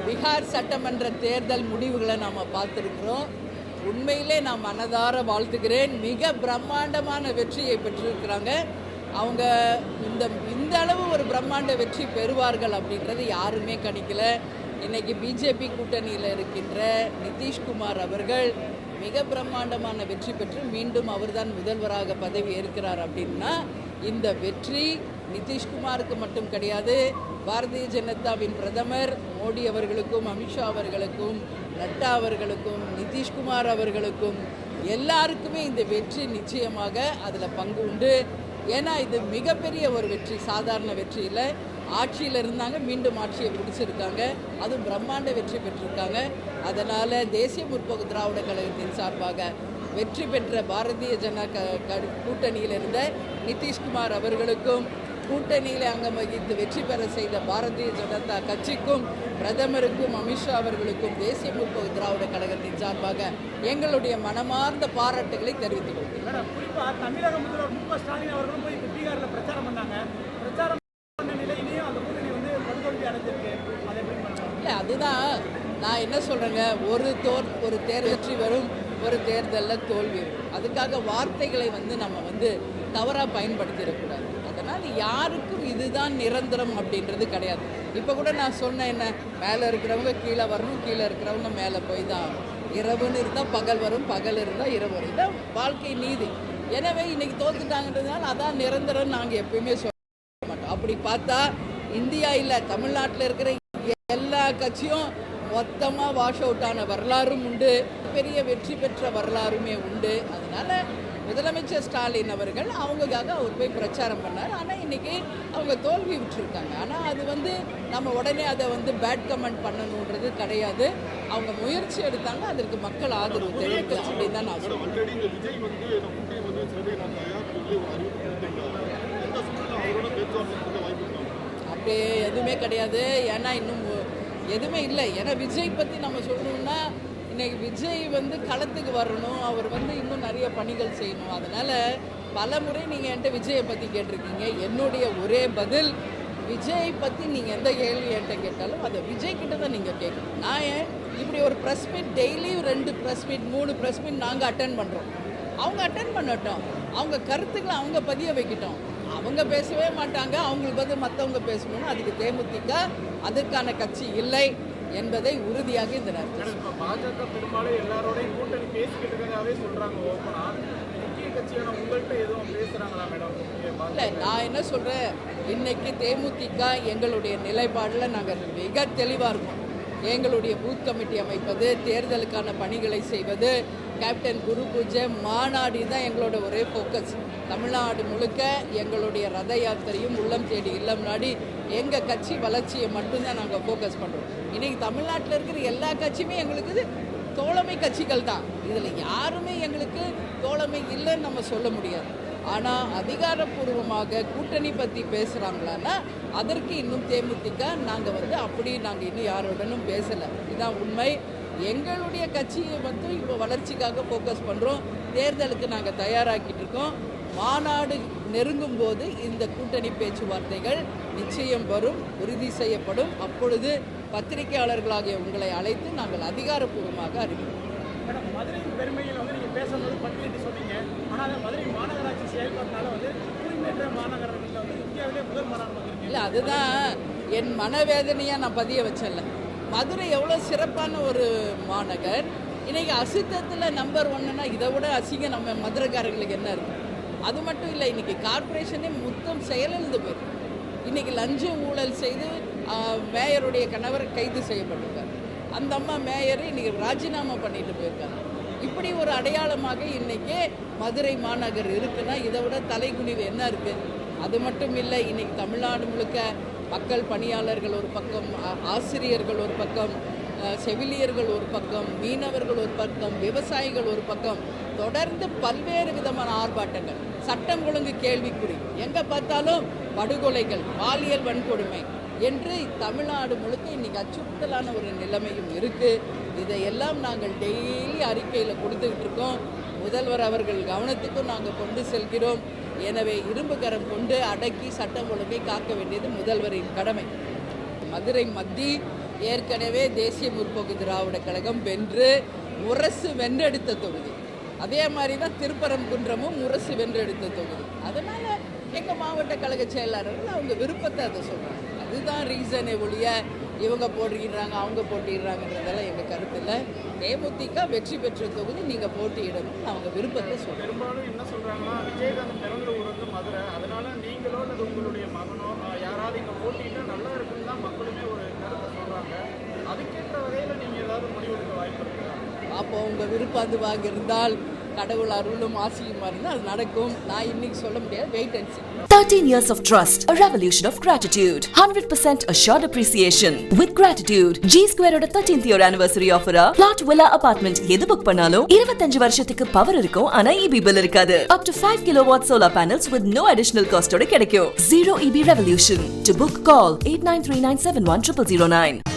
பீகார் சட்டமன்ற தேர்தல் முடிவுகளை நாம் பார்த்துருக்கிறோம். உண்மையிலே நான் மனதார வாழ்த்துக்கிறேன். மிக பிரம்மாண்டமான வெற்றியை பெற்றிருக்கிறாங்க. அவங்க இந்த அளவு ஒரு பிரம்மாண்ட வெற்றி பெறுவார்கள் அப்படின்றது யாருமே கணிக்கல. இன்னைக்கு பிஜேபி கூட்டணியில் இருக்கின்ற நிதிஷ்குமார் அவர்கள் மிக பிரம்மாண்டமான வெற்றி பெற்று மீண்டும் அவர்தான் முதல்வராக பதவி ஏற்கிறார். அப்படின்னா இந்த வெற்றி நிதிஷ்குமாருக்கு மட்டும் கிடையாது, பாரதிய ஜனதாவின் பிரதமர் மோடி அவர்களுக்கும், அமித்ஷா அவர்களுக்கும், நட்டா அவர்களுக்கும், நிதிஷ்குமார் அவர்களுக்கும் எல்லாருக்குமே இந்த வெற்றி நிச்சயமாக அதில் பங்கு உண்டு. ஏன்னா இது மிகப்பெரிய ஒரு வெற்றி, சாதாரண வெற்றி இல்லை. ஆட்சியில் இருந்தாங்க, மீண்டும் ஆட்சியை பிடிச்சிருக்காங்க, அதுவும் பிரம்மாண்ட வெற்றி பெற்றிருக்காங்க. அதனால் தேசிய முற்போக்கு திராவிட கழகத்தின் சார்பாக வெற்றி பெற்ற பாரதிய ஜனதா கூட்டணியில் இருந்த நிதிஷ்குமார் அவர்களுக்கும், கூட்டணியில் அங்கம் வகித்து வெற்றி பெற செய்த பாரதிய ஜனதா கட்சிக்கும், பிரதமருக்கும், அமித்ஷா அவர்களுக்கும் தேசிய முற்போக்கு திராவிட கழகத்தின் சார்பாக எங்களுடைய மனமார்ந்த பாராட்டுகளை தெரிவித்துக் கொள்கிறேன். குறிப்பாக தமிழக முதல்வர் மு.க. ஸ்டாலின் அவர்களும் போய் பீகாரில் பிரச்சாரம் பண்ணாங்க. பிரச்சாரம் பண்ண நிலையிலேயும் அந்த கூட்டணி படுதோல்வி அடைஞ்சிருக்கு. அதை எப்படி பண்ணலாம்? இல்லை, அதுதான் நான் என்ன சொல்கிறேங்க, ஒரு தேர்தல் வெற்றி வரும், ஒரு தேர்தலில் தோல்வி வரும். அதுக்காக வார்த்தைகளை நம்ம தவறாக பயன்படுத்திடக்கூடாது. அதனால் யாருக்கும் இதுதான் நிரந்தரம் அப்படின்றது கிடையாது. இப்போ கூட நான் சொன்னேன், என்ன மேலே இருக்கிறவங்க கீழே வரணும், கீழே இருக்கிறவங்க மேலே போய் தான். இரவுன்னு இருந்தால் பகல் வரும், பகல் இருந்தால் இரவு வரும். இதான் வாழ்க்கை நீதி. எனவே இன்னைக்கு தோத்துட்டாங்கன்றதுனால அதான் நிரந்தரம் நாங்கள் எப்பயுமே சொல்ல மாட்டோம். அப்படி பார்த்தா இந்தியா இல்லை, தமிழ்நாட்டில் இருக்கிற எல்லா கட்சியும் மொத்தமாக வாஷ் அவுட் ஆன வரலாறும் உண்டு, பெரிய வெற்றி பெற்ற வரலாறுமே உண்டு. அதனால் முதலமைச்சர் ஸ்டாலின் அவர்கள் அவங்களுக்காக அவர் போய் பிரச்சாரம் பண்ணார். ஆனால் இன்றைக்கி அவங்க தோல்வி விட்டுருக்காங்க. ஆனால் அது நம்ம உடனே அதை பேட் கமெண்ட் பண்ணணுன்றது கிடையாது. அவங்க முயற்சி எடுத்தாங்க, அதற்கு மக்கள் ஆதரவு தெரிவிக்கலாம் அப்படின்னு தான் நான் சொல்லுவேன். அப்படியே எதுவுமே கிடையாது. ஏன்னா இன்னும் எதுவுமே இல்லை. ஏன்னா விஜய் பற்றி நம்ம சொல்லணும்னா இன்றைக்கி விஜய் களத்துக்கு வரணும், அவர் இன்னும் நிறைய பணிகள் செய்யணும். அதனால் பல முறை நீங்கள் என்கிட்ட விஜயை பற்றி கேட்டிருக்கீங்க. என்னுடைய ஒரே பதில், விஜய் பற்றி நீங்கள் எந்த கேள்வி என்கிட்ட கேட்டாலும் அதை விஜய் கிட்ட தான் நீங்கள் கேட்கணும். நான் இப்படி ஒரு press meet daily 2 press meet 3 press meet நாங்கள் அட்டன் பண்ணுறோம். அவங்க அட்டன் பண்ணட்டும், அவங்க கருத்துக்களை அவங்க பதிய வைக்கட்டும். அவங்க பேசவே மாட்டாங்க, அவங்களுக்கு மற்றவங்க பேசணும்னு அதுக்கு தேமுதிக அதற்கான கட்சி இல்லை என்பதை உறுதியாக இந்த நேரத்தில் பாஜக பெரும்பாலும் எல்லாரோடையும் கூட்டணி பேசிக்கிட்டு இருக்கிறதாவே சொல்றாங்க. ஓப்பனா முக்கிய கட்சியான உங்கள்கிட்ட எதுவும் பேசுறாங்களா மேடம்? இல்லை, நான் என்ன சொல்கிறேன், இன்னைக்கு தேமுதிக எங்களுடைய நிலைப்பாடில் நாங்கள் மிக தெளிவாக இருக்கோம். எங்களுடைய பூத் கமிட்டி அமைப்பது, தேர்தலுக்கான பணிகளை செய்வது, கேப்டன் குரு பூஜை மாநாடு தான் எங்களோட ஒரே ஃபோக்கஸ். தமிழ்நாடு முழுக்க எங்களுடைய ரத யாத்திரையும் உள்ளம் தேடி இல்லம் நாடி எங்கள் கட்சி வளர்ச்சியை மட்டும்தான் நாங்கள் ஃபோக்கஸ் பண்ணுறோம். இன்றைக்கி தமிழ்நாட்டில் இருக்கிற எல்லா கட்சியுமே எங்களுக்கு தோழமை கட்சிகள் தான். இதில் யாருமே எங்களுக்கு தோழமை இல்லைன்னு நம்ம சொல்ல முடியாது. ஆனால் அதிகாரப்பூர்வமாக கூட்டணி பற்றி பேசுகிறாங்களான்னா அதற்கு இன்னும் தேமுதிக நாங்கள் அப்படி நாங்கள் இன்னும் யாருடனும் பேசலை. இதுதான் உண்மை. எங்களுடைய கட்சியை இப்போ வளர்ச்சிக்காக ஃபோக்கஸ் பண்ணுறோம். தேர்தலுக்கு நாங்கள் தயாராக்கிட்டு இருக்கோம். மாநாடு நெருங்கும் போது இந்த கூட்டணி பேச்சுவார்த்தைகள் நிச்சயம் வரும், உறுதி செய்யப்படும். அப்பொழுது பத்திரிகையாளர்களாகிய உங்களை அழைத்து நாங்கள் அதிகாரப்பூர்வமாக அறிவிப்போம். மதுரை பெருமையில் நீங்கள் பேசும்போது பட்டியலிட்டு சொன்னீங்க. ஆனால் மதுரை மாநகராட்சி செயல்பாட்டினால தூய்மையற்ற மாநகரத்தில் இந்தியாவிலே முதல் மாநகரம். இல்லை, அதுதான் என் மனவேதனையாக நான் பதிய வச்சல. மதுரை எவ்வளோ சிறப்பான ஒரு மாநகர். இன்றைக்கி அசுத்தத்தில் நம்பர் 1ன்னா இதை விட அசிங்கம் நம்ம மதுரைக்காரர்களுக்கு என்ன இருக்குது? அது மட்டும் இல்லை, இன்றைக்கி கார்பரேஷனே மொத்தம் செயலிழந்து போயிருக்கு. இன்றைக்கி லஞ்சம் ஊழல் செய்து மேயருடைய கணவர் கைது செய்யப்பட்டிருக்கார். அந்த அம்மா மேயர் இன்றைக்கி ராஜினாமா பண்ணிட்டு போயிருக்காங்க. இப்படி ஒரு அடையாளமாக இன்றைக்கி மதுரை மாநகர் இருக்குன்னா இதை விட தலைகுனிவு என்ன இருக்குது? அது மட்டும் இல்லை, இன்றைக்கி தமிழ்நாடு முழுக்க மக்கள் பணியாளர்கள் ஒரு பக்கம், ஆசிரியர்கள் ஒரு பக்கம், செவிலியர்கள் ஒரு பக்கம், மீனவர்கள் ஒரு பக்கம், விவசாயிகள் ஒரு பக்கம், தொடர்ந்து பல்வேறு விதமான ஆர்ப்பாட்டங்கள், சட்டம் ஒழுங்கு கேள்விக்குறி, எங்கே பார்த்தாலும் படுகொலைகள், பாலியல் வன்கொடுமை என்று தமிழ்நாடு முழுக்க இன்றைக்கி அச்சுறுத்தலான ஒரு நிலைமையும் இருக்குது. இதையெல்லாம் நாங்கள் டெய்லி அறிக்கையில் கொடுத்துக்கிட்டு இருக்கோம். முதல்வர் அவர்கள் கவனத்துக்கும் நாங்கள் கொண்டு செல்கிறோம். எனவே இரும்பு கரம் கொண்டு அடக்கி சட்டம் ஒழுங்கை காக்க வேண்டியது முதல்வரின் கடமை. மதுரை மத்தி ஏற்கனவே தேசிய முற்போக்கு திராவிட கழகம் வென்று முரசு வென்றெடுத்த தொகுதி. அதே மாதிரி தான் திருப்பரங்குன்றமும் முரசு வென்றெடுத்த தொகுதி. அதனால் எங்கள் மாவட்ட கழக செயலாளர்கள் அவங்க விருப்பத்தை அதை சொல்கிறாங்க. அதுதான் ரீசனே ஒழிய இவங்க போட்டிடுறாங்க அவங்க போட்டிடுறாங்கன்றதெல்லாம் எங்கள் கருத்து இல்லை. தேமுதிக வெற்றி பெற்ற தொகுதி நீங்கள் போட்டியிடணும்னு அவங்க விருப்பத்தை சொல்கிறாங்க. பெரும்பாலும் என்ன சொல்கிறாங்கன்னா, விஜயகாந்த் பிறந்த ஊர் வந்து மதுரை, அதனால் நீங்களோ அல்லது உங்களுடைய மகனோ யாராவது இங்கே போட்டிட்டா நல்லா இருக்குன்னு தான் மக்களுமே ஒரு கருத்தை சொல்கிறாங்க. அதுக்கேற்ற வகையில் நீங்கள் ஏதாவது முடிவெடுக்க வாய்ப்பு இருக்குதா? அப்போ உங்கள் விருப்பம் அதுவாக இருந்தால், கடவுள் அருளும் ஆசையுமா இருந்தால் அது நடக்கும். நான் இன்னைக்கு சொல்ல முடியாது, wait and see. 13 years of trust, a revolution of gratitude, 100% assured appreciation. With gratitude, G Square oda 13th year anniversary offer plot villa apartment எது புக் பண்ணாலும் 25 வருஷத்துக்கு பவர் இருக்கும், ஆனா EB bill இருக்காது. Up to 5 kilowatt solar panels with no additional cost ஓட கிடைக்கும். Zero EB revolution. To book, call 8939710009.